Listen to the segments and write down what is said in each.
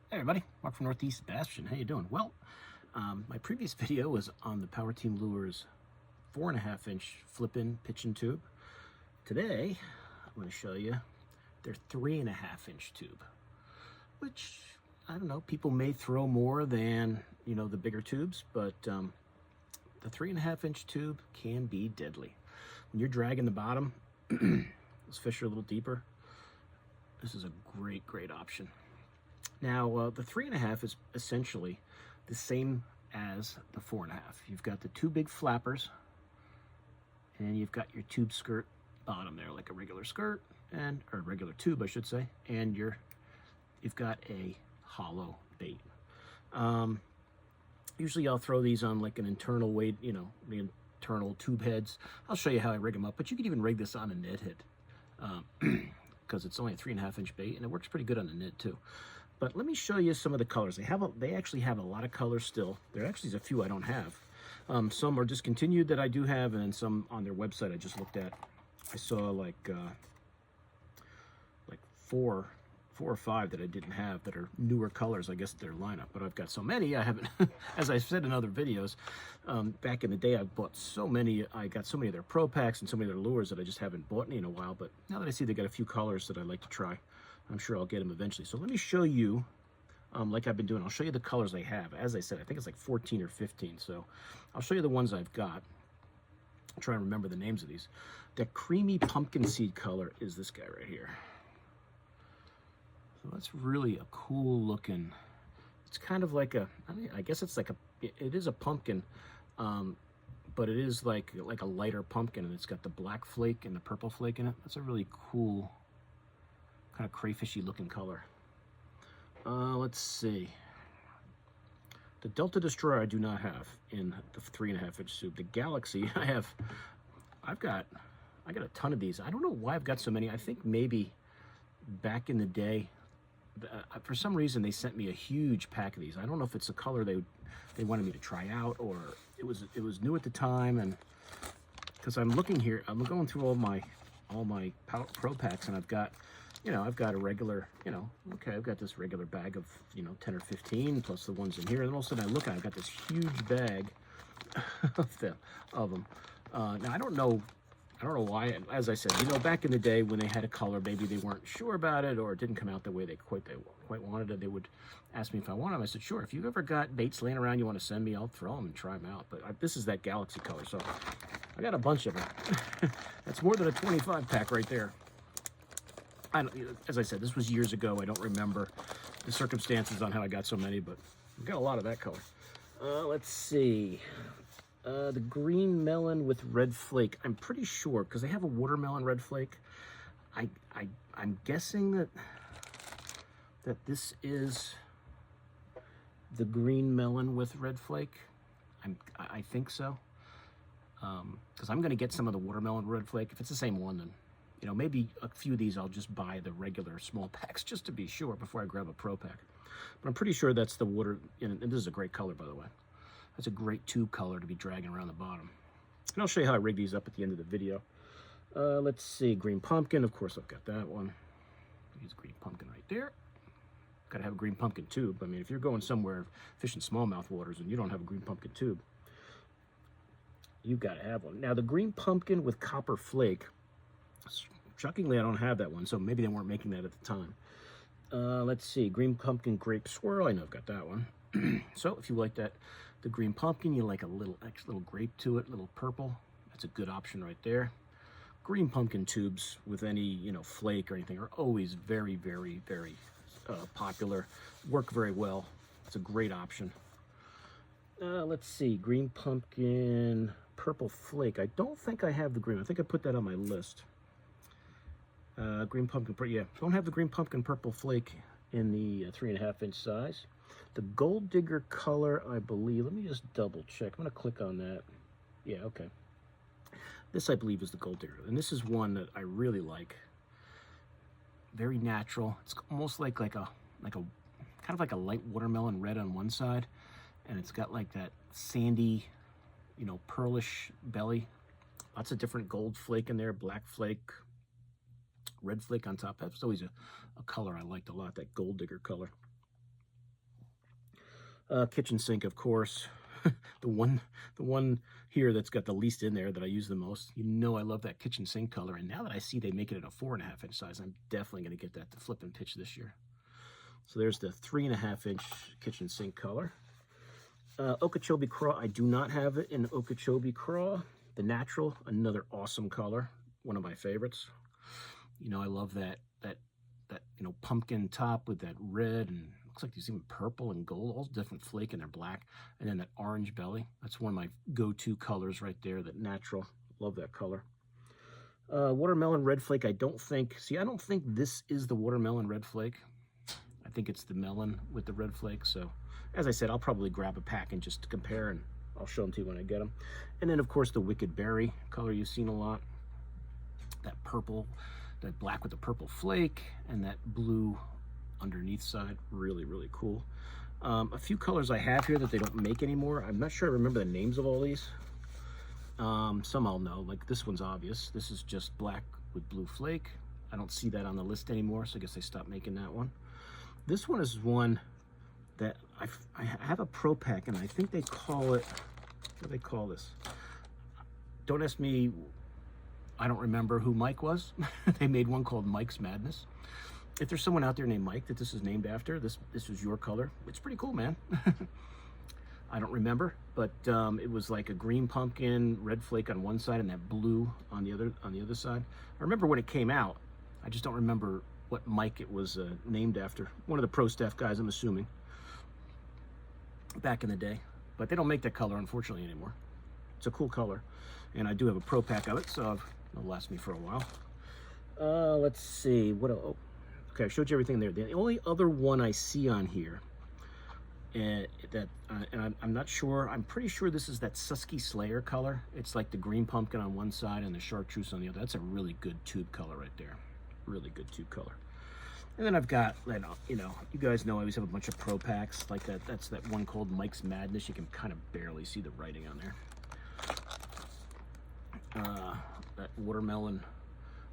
Hey everybody, Mark from Northeast Bastion. How you doing? Well, my previous video was on the PowerTeam Lures 4.5-inch flip-in pitching tube. Today, I'm going to show you their 3.5-inch tube, which, I don't know, people may throw more than, the bigger tubes, but the 3.5-inch tube can be deadly. When you're dragging the bottom, those fish are a little deeper. This is a great option. Now, the 3.5 is essentially the same as the 4.5. You've got the two big flappers, and you've got your tube skirt bottom there, like a regular skirt, or regular tube, I should say, and you've got a hollow bait. Usually I'll throw these on like an internal weight, the internal tube heads. I'll show you how I rig them up, but you can even rig this on a Ned head, because it's only a 3.5-inch bait, and it works pretty good on the Ned too. But let me show you some of the colors. They actually have a lot of colors still. There actually is a few I don't have. Some are discontinued that I do have, and then some on their website I just looked at. I saw like four or five that I didn't have that are newer colors, I guess, their lineup. But I've got so many, I haven't, as I've said in other videos, back in the day I bought so many, I got so many of their Pro Packs and so many of their lures that I just haven't bought any in a while. But now that I see they got a few colors that I'd like to try, I'm sure I'll get them eventually. So let me show you, like I've been doing, I'll show you the colors I have. As I said, I think it's like 14 or 15. So I'll show you the ones I've got. I'll try and remember the names of these. That creamy pumpkin seed color is this guy right here. So that's really a cool looking, it's kind of like I guess it's like it is a pumpkin, but it is like a lighter pumpkin, and it's got the black flake and the purple flake in it. That's a really cool, kind of crayfishy looking color. Let's see. The Delta Destroyer I do not have in the 3.5-inch tube. The Galaxy I've got a ton of these. I don't know why I've got so many. I think maybe back in the day, for some reason they sent me a huge pack of these. I don't know if it's a color they wanted me to try out, or it was new at the time. And because I'm looking here, I'm going through all my Pro Packs, and I've got a regular, okay, I've got this regular bag of 10 or 15 plus the ones in here, and then all of a sudden I look and I've got this huge bag of them. Now I don't know why. As I said, back in the day when they had a color, maybe they weren't sure about it, or it didn't come out the way they quite wanted it. They would ask me if I want them. I said, sure. If you've ever got baits laying around you want to send me, I'll throw them and try them out. But this is that Galaxy color, so I got a bunch of them. That's more than a 25 pack right there. As I said, this was years ago. I don't remember the circumstances on how I got so many, but I got a lot of that color. Let's see. The green melon with red flake. I'm pretty sure, because they have a watermelon red flake. I'm guessing that this is the green melon with red flake. I think so. Because I'm going to get some of the watermelon red flake. If it's the same one, then maybe a few of these I'll just buy the regular small packs just to be sure before I grab a Pro Pack. But I'm pretty sure that's the water, and this is a great color, by the way. That's a great tube color to be dragging around the bottom. And I'll show you how I rig these up at the end of the video. Let's see, green pumpkin. Of course, I've got that one. Here's green pumpkin right there. Got to have a green pumpkin tube. I mean, if you're going somewhere fishing smallmouth waters and you don't have a green pumpkin tube, you've got to have one. Now, the green pumpkin with copper flake, shockingly, I don't have that one, so maybe they weren't making that at the time. Let's see, green pumpkin grape swirl. I know I've got that one. So if you like that, the green pumpkin, you like a little extra little grape to it, little purple. That's a good option right there. Green pumpkin tubes with any flake or anything are always very popular. Work very well. It's a great option. Let's see, green pumpkin purple flake. I don't think I have the green. I think I put that on my list. Green pumpkin, yeah, don't have the green pumpkin purple flake in the 3.5-inch size. The gold digger color, I believe, let me just double check. I'm going to click on that. Yeah, okay. This, I believe, is the gold digger, and this is one that I really like. Very natural. It's almost like a kind of like a light watermelon red on one side, and it's got like that sandy, pearlish belly. Lots of different gold flake in there, black flake, red flake on top. That's always a color I liked a lot, that gold digger color. Kitchen sink, of course. the one here that's got the least in there that I use the most. You know I love that kitchen sink color, and now that I see they make it at a 4.5 inch size, I'm definitely going to get that to flip and pitch this year. So there's the 3.5 inch kitchen sink color. Okeechobee Craw, I do not have it in Okeechobee Craw. The natural, another awesome color, one of my favorites. You know, I love that pumpkin top with that red, and looks like there's even purple and gold, all different flake, and they're black. And then that orange belly, that's one of my go-to colors right there, that natural. Love that color. Watermelon red flake, I don't think this is the watermelon red flake. I think it's the melon with the red flake. So as I said, I'll probably grab a pack and just compare, and I'll show them to you when I get them. And then of course the wicked berry color you've seen a lot. That purple, that black with the purple flake, and that blue underneath side, really, really cool. A few colors I have here that they don't make anymore. I'm not sure I remember the names of all these. Some I'll know, like this one's obvious. This is just black with blue flake. I don't see that on the list anymore, so I guess they stopped making that one. This one is one that I have a Pro Pack, and I think they call it, what do they call this? Don't ask me, I don't remember who Mike was. They made one called Mike's Madness. If there's someone out there named Mike that this is named after, this is your color. It's pretty cool, man. I don't remember, but it was like a green pumpkin, red flake on one side, and that blue on the other side. I remember when it came out. I just don't remember what Mike it was named after. One of the Pro Staff guys, I'm assuming, back in the day. But they don't make that color, unfortunately, anymore. It's a cool color, and I do have a Pro Pack of it, so it'll last me for a while. Let's see, what else? Oh, okay, I showed you everything there. The only other one I see on here, and I'm not sure, I'm pretty sure this is that Susky Slayer color. It's like the green pumpkin on one side and the chartreuse on the other. That's a really good tube color right there. Really good tube color. And then I've got, you know, you guys know I always have a bunch of Pro Packs like that. That's that one called Mike's Madness. You can kind of barely see the writing on there. That watermelon,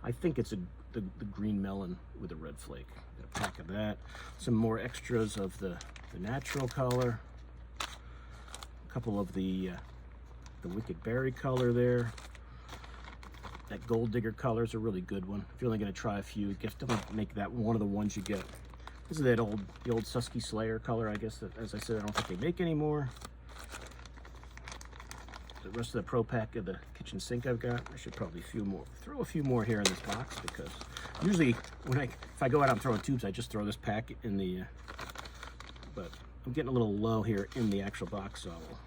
I think it's the green melon with a red flake. Got a pack of that. Some more extras of the natural color. A couple of the wicked berry color there. That gold digger color is a really good one. If you're only going to try a few, definitely make that one of the ones you get. This is the old Susky Slayer color, I guess. That, as I said, I don't think they make anymore. The rest of the Pro Pack of the kitchen sink I've got. I should probably throw a few more here in this box, because usually if I go out and throwing tubes, I just throw this pack in the. But I'm getting a little low here in the actual box, so I'll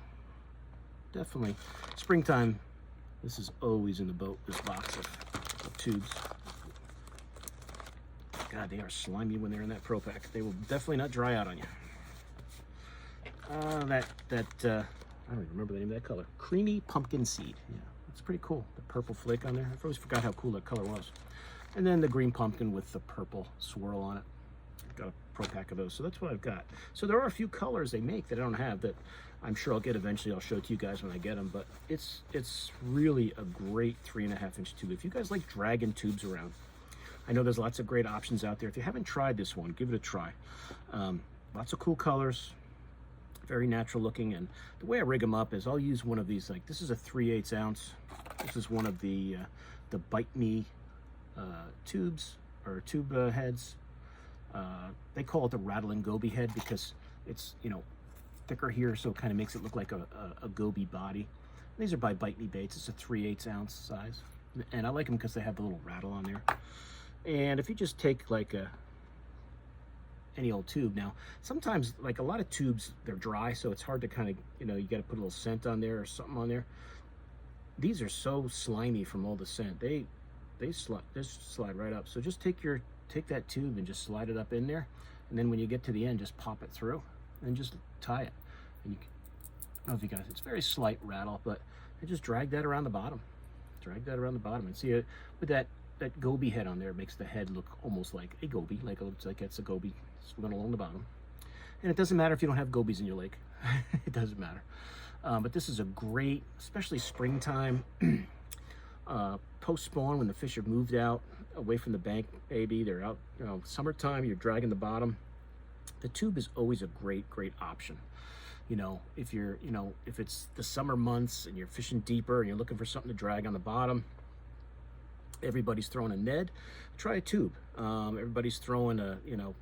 definitely springtime. This is always in the boat, this box of tubes. God, they are slimy when they're in that Pro Pack. They will definitely not dry out on you. I don't even remember the name of that color. Creamy Pumpkin Seed. Yeah, that's pretty cool. The purple flake on there. I always forgot how cool that color was. And then the green pumpkin with the purple swirl on it. I've got a Pro Pack of those, so that's what I've got. So there are a few colors they make that I don't have that I'm sure I'll get eventually. I'll show it to you guys when I get them, but it's really a great 3.5 inch tube. If you guys like dragging tubes around, I know there's lots of great options out there. If you haven't tried this one, give it a try. Lots of cool colors, very natural looking, and the way I rig them up is I'll use one of these, like this is a 3/8 ounce. This is one of the Bite Me tubes, or tube heads. They call it the rattling goby head because it's, you know, thicker here, so it kind of makes it look like a goby body. These are by Bite Me baits. It's a 3/8 ounce size, and I like them because they have the little rattle on there. And if you just take like any old tube, now sometimes like a lot of tubes, they're dry, so it's hard to kind of, you know, you got to put a little scent on there or something on there. These are so slimy from all the scent. They slide right up. So just take that tube and just slide it up in there, and then when you get to the end, just pop it through and just tie it. And you can, I don't know if you guys, it's very slight rattle, but I just drag that around the bottom. Drag that around the bottom, and see it with that goby head on there. It makes the head look almost like a goby, like it looks like it's a goby swimming along the bottom. And it doesn't matter if you don't have gobies in your lake. It doesn't matter. But this is a great, especially springtime, post-spawn, when the fish have moved out away from the bank, maybe they're out, you know, summertime, you're dragging the bottom. the tube is always a great option. You know, if you're, you know, if it's the summer months and you're fishing deeper and you're looking for something to drag on the bottom, everybody's throwing a Ned, try a tube. Everybody's throwing a, you know,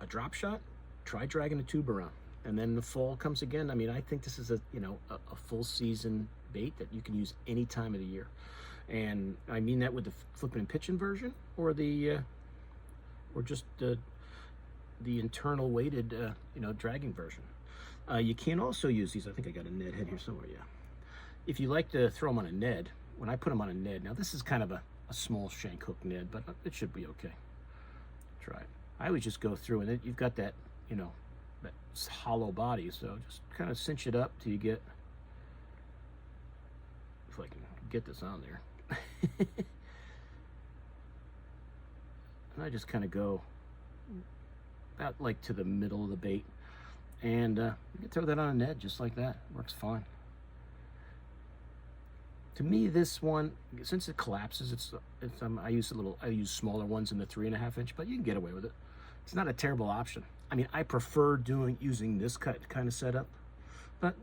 a drop shot, try dragging a tube around. And then the fall comes again. I mean, I think this is a, you know, a full season bait that you can use any time of the year. And I mean that with the flipping and pitching version, or the, or just the internal weighted, you know, dragging version. You can also use these. I think I got a Ned head here somewhere, yeah. If you like to throw them on a Ned, when I put them on a Ned, now this is kind of a small shank hook Ned, but it should be okay. Try it. I always just go through, and you've got that, you know, that hollow body, so just kind of cinch it up till you get, if I can get this on there. And I just kind of go about like to the middle of the bait, and you can throw that on a Ned just like that. Works fine. To me, this one, since it collapses, it's I use smaller ones in the 3.5 inch, but you can get away with it. It's not a terrible option. I mean, I prefer using this kind of setup, but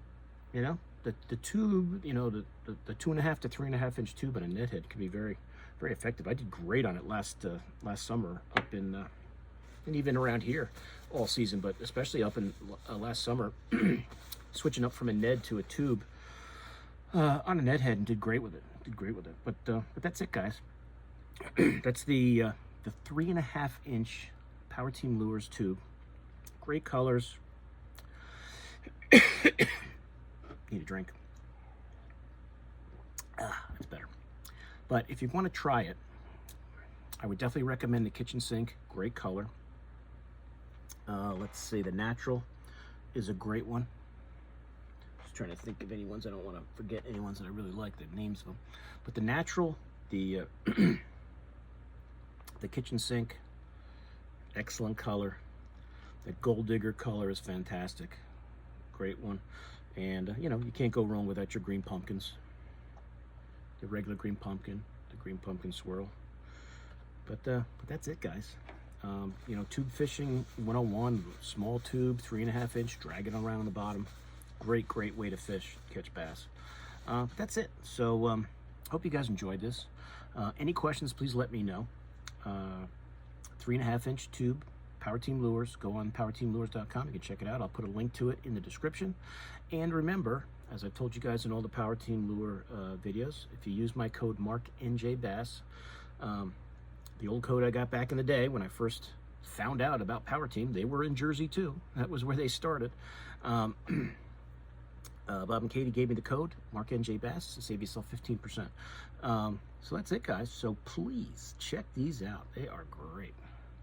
you know, the tube, you know, the 2.5 to 3.5 inch tube on a Ned head can be very effective. I did great on it last summer up in and even around here all season, but especially up in last summer, switching up from a Ned to a tube on a Ned head, and did great with it. But that's it, guys. That's the 3.5 inch PowerTeam Lures tube. Great colors. Need a drink. That's better. But if you want to try it, I would definitely recommend the kitchen sink. Great color. Let's see, the natural is a great one. Just trying to think of any ones. I don't want to forget any ones that I really like, the names of them. But the natural, the the kitchen sink, excellent color. The gold digger color is fantastic. Great one. And you know, you can't go wrong without your green pumpkins. The regular green pumpkin, the green pumpkin swirl. But that's it, guys. You know, tube fishing 101, small tube, 3.5 inch, drag it around on the bottom. Great way to fish, catch bass. But that's it. So hope you guys enjoyed this. Any questions, please let me know. 3.5 inch tube, PowerTeam Lures. Go on PowerTeamLures.com. You can check it out. I'll put a link to it in the description. And remember, as I've told you guys in all the PowerTeam Lure videos, if you use my code MarkNJBass, the old code I got back in the day when I first found out about PowerTeam, they were in Jersey too. That was where they started. Bob and Katie gave me the code MarkNJBass to save yourself 15%. So that's it, guys. So please check these out. They are great.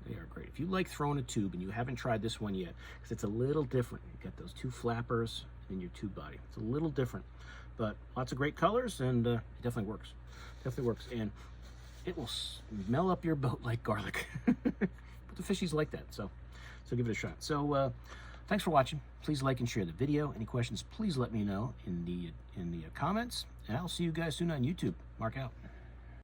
They are great. If you like throwing a tube and you haven't tried this one yet, because it's a little different. You've got those two flappers in your tube body. It's a little different, but lots of great colors, and it definitely works. Definitely works, and it will smell up your boat like garlic. But the fishies like that, so give it a shot. So thanks for watching. Please like and share the video. Any questions, please let me know in the comments, and I'll see you guys soon on YouTube. Mark out.